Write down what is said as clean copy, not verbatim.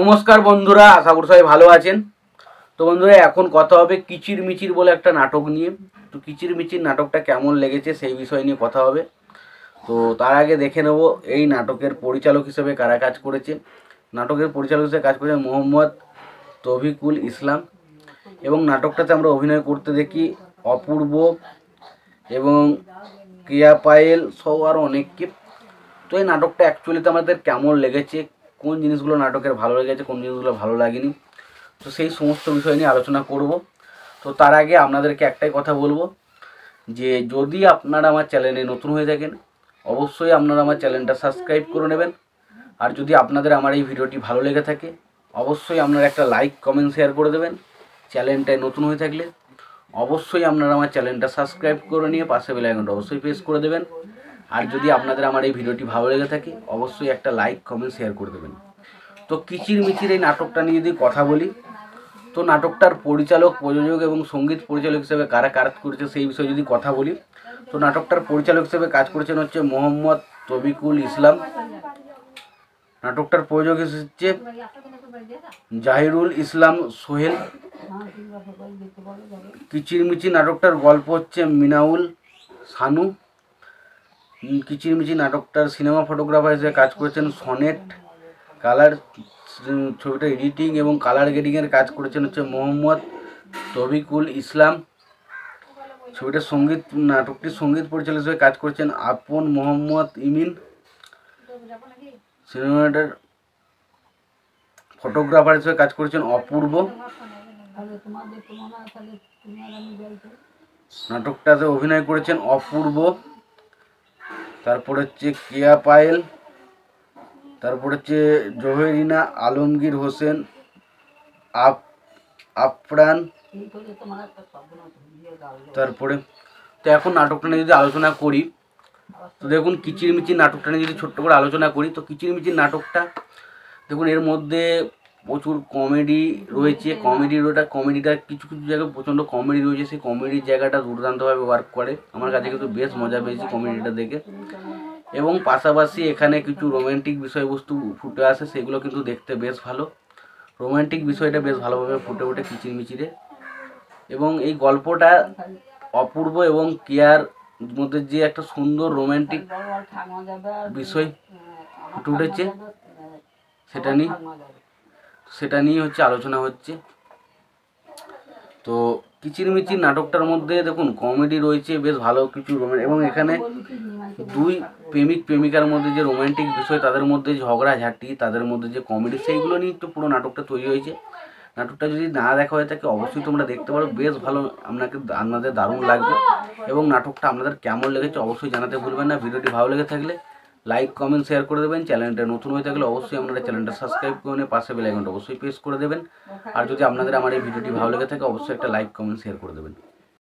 নমস্কার বন্ধুরা, আশা করি সবাই ভালো আছেন। তো বন্ধুরা, এখন কথা হবে কিচির মিচির বলে একটা নাটক নিয়ে। তো কিচির মিচির নাটকটা কেমন লেগেছে সেই বিষয় নিয়ে কথা হবে। তো তার আগে দেখে নেব এই নাটকের পরিচালক হিসেবে কারা কাজ করেছে। নাটকের পরিচালক হিসেবে কাজ করেছে মোহাম্মদ তৌফিকুল ইসলাম, এবং নাটকটাতে আমরা অভিনয় করতে দেখি অপূর্ব এবং কেয়া পায়েল সহ আরও অনেককে। তো এই নাটকটা অ্যাকচুয়ালিতে আমাদের কেমন লেগেছে, কোন জিনিসগুলো নাটকের ভালো লেগেছে, কোন জিনিসগুলো ভালো লাগেনি, তো সেই সমস্ত বিষয় নিয়ে আলোচনা করব। তো তার আগে আপনাদেরকে একটাই কথা বলবো যে যদি আপনারা আমার চ্যানেলে নতুন হয়ে থাকেন অবশ্যই আপনারা আমার চ্যানেলটা সাবস্ক্রাইব করে নেবেন। আর যদি আপনাদের আমার এই ভিডিওটি ভালো লেগে থাকে অবশ্যই আপনারা একটা লাইক কমেন্ট শেয়ার করে দেবেন। চ্যানেলটায় নতুন হয়ে থাকলে অবশ্যই আপনারা আমার চ্যানেলটা সাবস্ক্রাইব করে নিয়ে পাশে বেল আইকনটা অবশ্যই প্রেস করে দেবেন। আর যদি আপনাদের আমার এই ভিডিওটি ভালো লেগে থাকে অবশ্যই একটা লাইক কমেন্ট শেয়ার করে দেবেন। তো কিচির মিচির এই নাটকটা নিয়ে যদি কথা বলি, তো নাটকটার পরিচালক, প্রযোজক এবং সঙ্গীত পরিচালক হিসেবে কারা কাজ করেছে সেই বিষয়ে যদি কথা বলি, তো নাটকটার পরিচালক হিসেবে কাজ করেছেন হচ্ছে মোহাম্মদ তৌফিকুল ইসলাম। নাটকটার প্রযোজক হচ্ছে জাহিরুল ইসলাম সোহেল। কিচির মিচির নাটকটার গল্প হচ্ছে মিনাউল সানু। কিচির মিচির নাটকটার সিনেমা ফটোগ্রাফার হিসেবে কাজ করেছেন সনেট। কালার ছবিটা এডিটিং এবং কালার গ্রেডিংয়ের কাজ করেছেন হচ্ছে মোহাম্মদ তৌফিকুল ইসলাম। ছবিটার নাটকটির সঙ্গীত পরিচালক হিসেবে কাজ করেছেন আপন মোহাম্মদ ইমিন। সিনেমাটার ফটোগ্রাফার হিসেবে কাজ করেছেন অপূর্ব। নাটকটাতে অভিনয় করেছেন অপূর্ব, তারপর হচ্ছে কেয়া পায়েল, তারপর হচ্ছে জোহেরিনা আলমগীর হোসেন, আফরান। তারপরে তো এখন নাটকটা নিয়ে যদি আলোচনা করি, তো দেখুন কিচির মিচির নাটকটা নিয়ে যদি ছোট্ট করে আলোচনা করি, তো কিচির মিচির নাটকটা দেখুন এর মধ্যে প্রচুর কমেডি রয়েছে। কমেডিটা কিছু কিছু জায়গায় প্রচণ্ড কমেডি রয়েছে, সেই কমেডির জায়গাটা দুর্দান্তভাবে ওয়ার্ক করে। আমার কাছে কিন্তু বেশ মজা পেয়েছি কমেডিটা দেখে, এবং পাশাপাশি এখানে কিছু রোম্যান্টিক বিষয়বস্তু ফুটে আসে, সেগুলো কিন্তু দেখতে বেশ ভালো। রোম্যান্টিক বিষয়টা বেশ ভালোভাবে ফুটে ওঠে কিচির মিচিরে, এবং এই গল্পটা অপূর্ব এবং কেয়ার মধ্যে যে একটা সুন্দর রোম্যান্টিক বিষয় ফুটে উঠেছে সেটা নিয়ে হচ্ছে আলোচনা হচ্ছে। তো কিচির মিচির নাটকটার মধ্যে দেখুন কমেডি রয়েছে বেশ ভালো কিছু এবং এখানে দুই প্রেমিক প্রেমিকার মধ্যে যে রোম্যান্টিক বিষয়, তাদের মধ্যে ঝগড়াঝাঁটি, তাদের মধ্যে যে কমেডি, সেইগুলো নিয়ে একটু পুরো নাটকটা তৈরি হয়েছে। নাটকটা যদি না দেখা হয়ে থাকে অবশ্যই তোমরা দেখতে পারো, বেশ ভালো, আপনাদের দারুণ লাগবে। এবং নাটকটা আপনাদের কেমন লেগেছে অবশ্যই জানাতে ভুলবেন না। ভিডিওটি ভালো লেগে থাকলে লাইক কমেন্ট শেয়ার করে দেবেন। চ্যানেলটা নতুন হয়ে থাকলে অবশ্যই আপনারা চ্যানেলটা সাবস্ক্রাইব করে নিয়ে পাশে বেল আইকনটা অবশ্যই প্রেস করে দেবেন। আর যদি আপনাদের আমার এই ভিডিওটি ভালো লেগে থাকে অবশ্যই একটা লাইক কমেন্ট শেয়ার করে দেবেন।